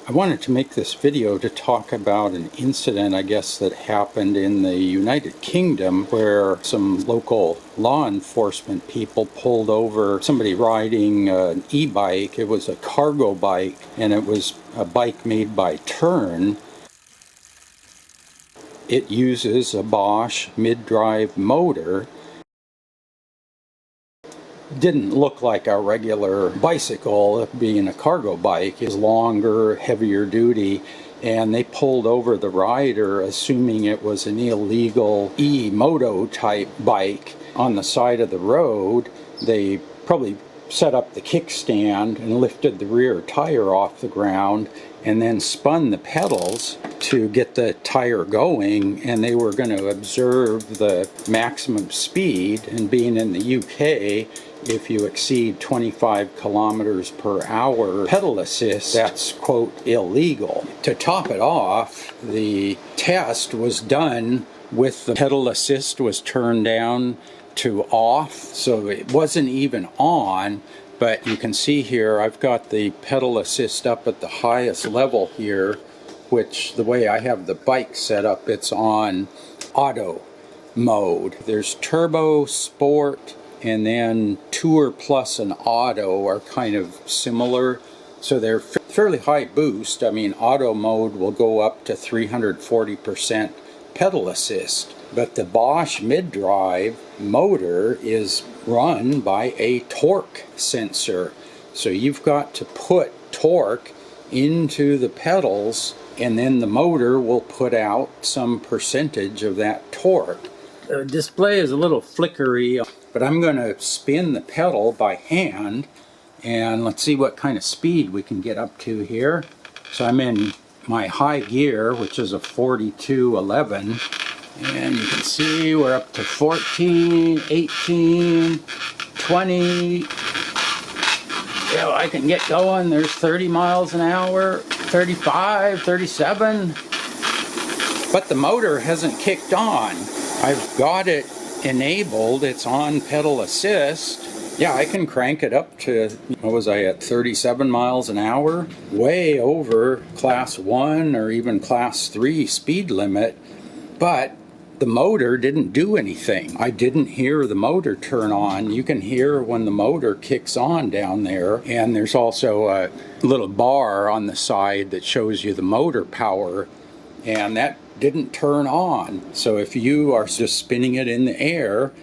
I wanted to make this video to talk about an incident, I guess, that happened in the United Kingdom where some local law enforcement people pulled over somebody riding an e-bike. It was a cargo bike, and it was a bike made by Tern. It uses a Bosch mid-drive motor. Didn't look like a regular bicycle, being a cargo bike. Is longer, heavier duty, and they pulled over the rider assuming it was an illegal e-moto type bike on the side of the road. They probably set up the kickstand and lifted the rear tire off the ground and then spun the pedals to get the tire going, and they were going to observe the maximum speed. And being in the UK, if you exceed 25 kilometers per hour pedal assist, that's, quote, illegal. To top it off, the test was done with the pedal assist was turned down to off, so it wasn't even on. But you can see here I've got the pedal assist up at the highest level here, which the way I have the bike set up, it's on auto mode. There's turbo, sport, and then Tour Plus and Auto are kind of similar. So they're fairly high boost. I mean, auto mode will go up to 340% pedal assist. But the Bosch mid-drive motor is run by a torque sensor. So you've got to put torque into the pedals, and then the motor will put out some percentage of that torque. The display is a little flickery, but I'm going to spin the pedal by hand, and let's see what kind of speed we can get up to here. So I'm in my high gear, which is a 4211. And you can see we're up to 14, 18, 20. Yeah, I can get going. There's 30 miles an hour, 35, 37. But the motor hasn't kicked on. I've got it enabled. It's on pedal assist. Yeah, I can crank it up to, what was I at, 37 miles an hour? Way over class 1 or even class 3 speed limit. But the motor didn't do anything. I didn't hear the motor turn on. You can hear when the motor kicks on down there, and there's also a little bar on the side that shows you the motor power, and that didn't turn on. So if you are just spinning it in the air,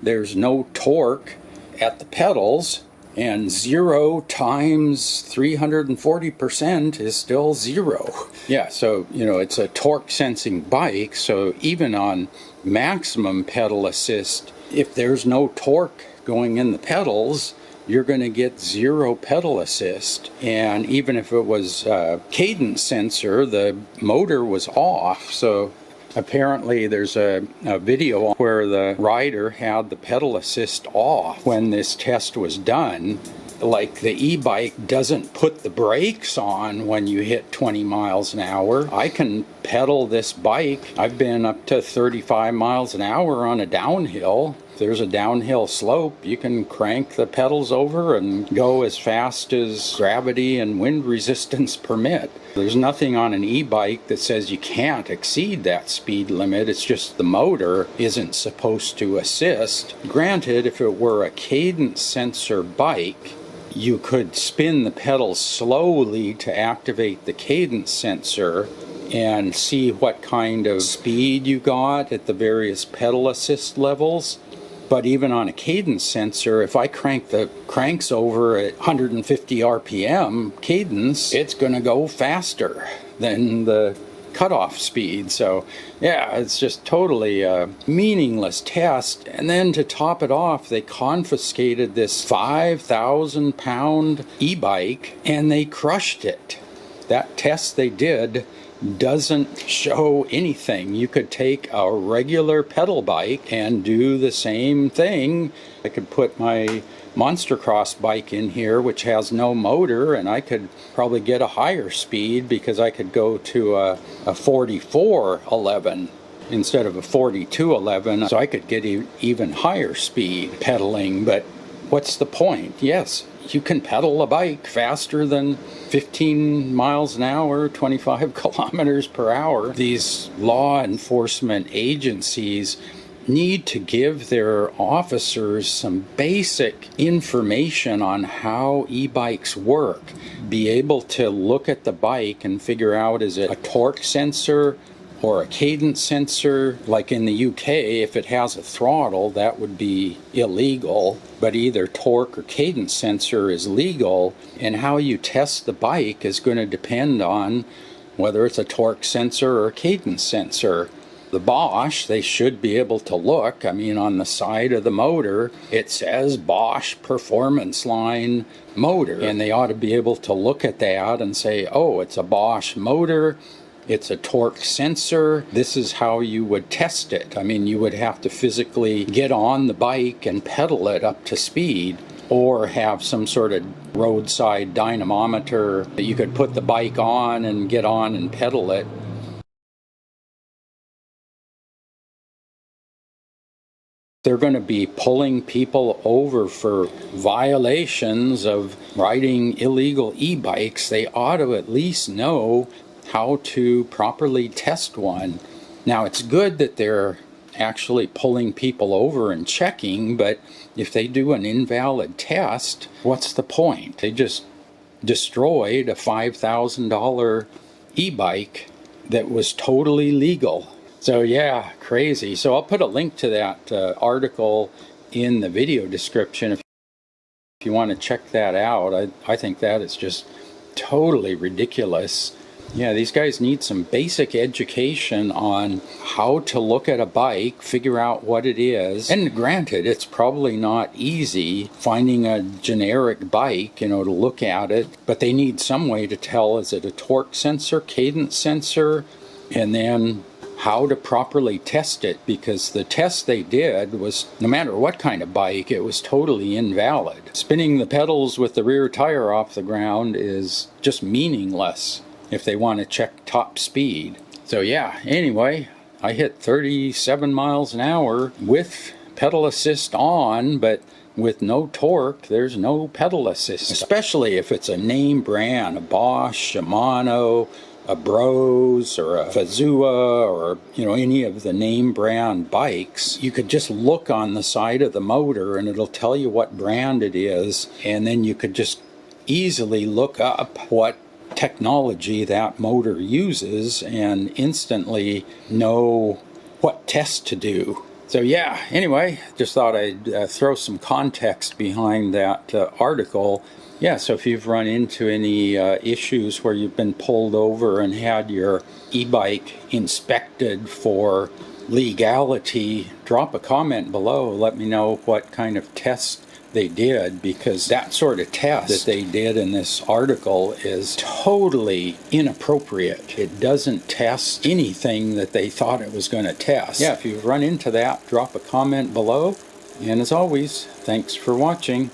there's no torque at the pedals, and 0 times 340% is still 0. Yeah, so, you know, it's a torque sensing bike, so even on maximum pedal assist, if there's no torque going in the pedals, you're going to get 0 pedal assist. And even if it was a cadence sensor, the motor was off. So apparently there's a video where the rider had the pedal assist off when this test was done. Like, the e-bike doesn't put the brakes on when you hit 20 miles an hour. I can pedal this bike. I've been up to 35 miles an hour on a downhill. If there's a downhill slope, you can crank the pedals over and go as fast as gravity and wind resistance permit. There's nothing on an e-bike that says you can't exceed that speed limit. It's just the motor isn't supposed to assist. Granted, if it were a cadence sensor bike, you could spin the pedals slowly to activate the cadence sensor and see what kind of speed you got at the various pedal assist levels. But even on a cadence sensor, if I crank the cranks over at 150 RPM cadence, it's going to go faster than the cutoff speed. So yeah, it's just totally a meaningless test. And then to top it off, they confiscated this 5,000 pound e-bike and they crushed it. That test they did doesn't show anything. You could take a regular pedal bike and do the same thing. I could put my Monster Cross bike in here, which has no motor, and I could probably get a higher speed because I could go to a 4411 instead of a 4211, so I could get even higher speed pedaling. But what's the point? Yes, you can pedal a bike faster than 15 miles an hour, 25 kilometers per hour. These law enforcement agencies need to give their officers some basic information on how e-bikes work. Be able to look at the bike and figure out, is it a torque sensor or a cadence sensor? Like in the UK, if it has a throttle, that would be illegal, but either torque or cadence sensor is legal, and how you test the bike is going to depend on whether it's a torque sensor or a cadence sensor. The Bosch, they should be able to look. I mean, on the side of the motor, it says Bosch Performance Line motor, and they ought to be able to look at that and say, oh, it's a Bosch motor, it's a torque sensor, this is how you would test it. I mean, you would have to physically get on the bike and pedal it up to speed, or have some sort of roadside dynamometer that you could put the bike on and get on and pedal it. They're going to be pulling people over for violations of riding illegal e-bikes. They ought to at least know how to properly test one. Now, it's good that they're actually pulling people over and checking, but if they do an invalid test, what's the point? They just destroyed a $5,000 e-bike that was totally legal. So yeah, crazy. So I'll put a link to that article in the video description if you want to check that out. I think that is just totally ridiculous. Yeah, these guys need some basic education on how to look at a bike, figure out what it is. And granted, it's probably not easy finding a generic bike, to look at it, but they need some way to tell, is it a torque sensor, cadence sensor, and then how to properly test it, because the test they did was, no matter what kind of bike, it was totally invalid. Spinning the pedals with the rear tire off the ground is just meaningless if they want to check top speed. So yeah, anyway, I hit 37 miles an hour with pedal assist on, but with no torque, there's no pedal assist. Especially if it's a name brand, a Bosch, Shimano, a Bros, or a Fazua, or any of the name brand bikes. You could just look on the side of the motor and it'll tell you what brand it is, and then you could just easily look up what technology that motor uses and instantly know what test to do. So yeah, anyway, just thought I'd throw some context behind that article. Yeah, so if you've run into any issues where you've been pulled over and had your e-bike inspected for legality, drop a comment below. Let me know what kind of test they did, because that sort of test that they did in this article is totally inappropriate. It doesn't test anything that they thought it was going to test. Yeah, if you've run into that, drop a comment below. And as always, thanks for watching.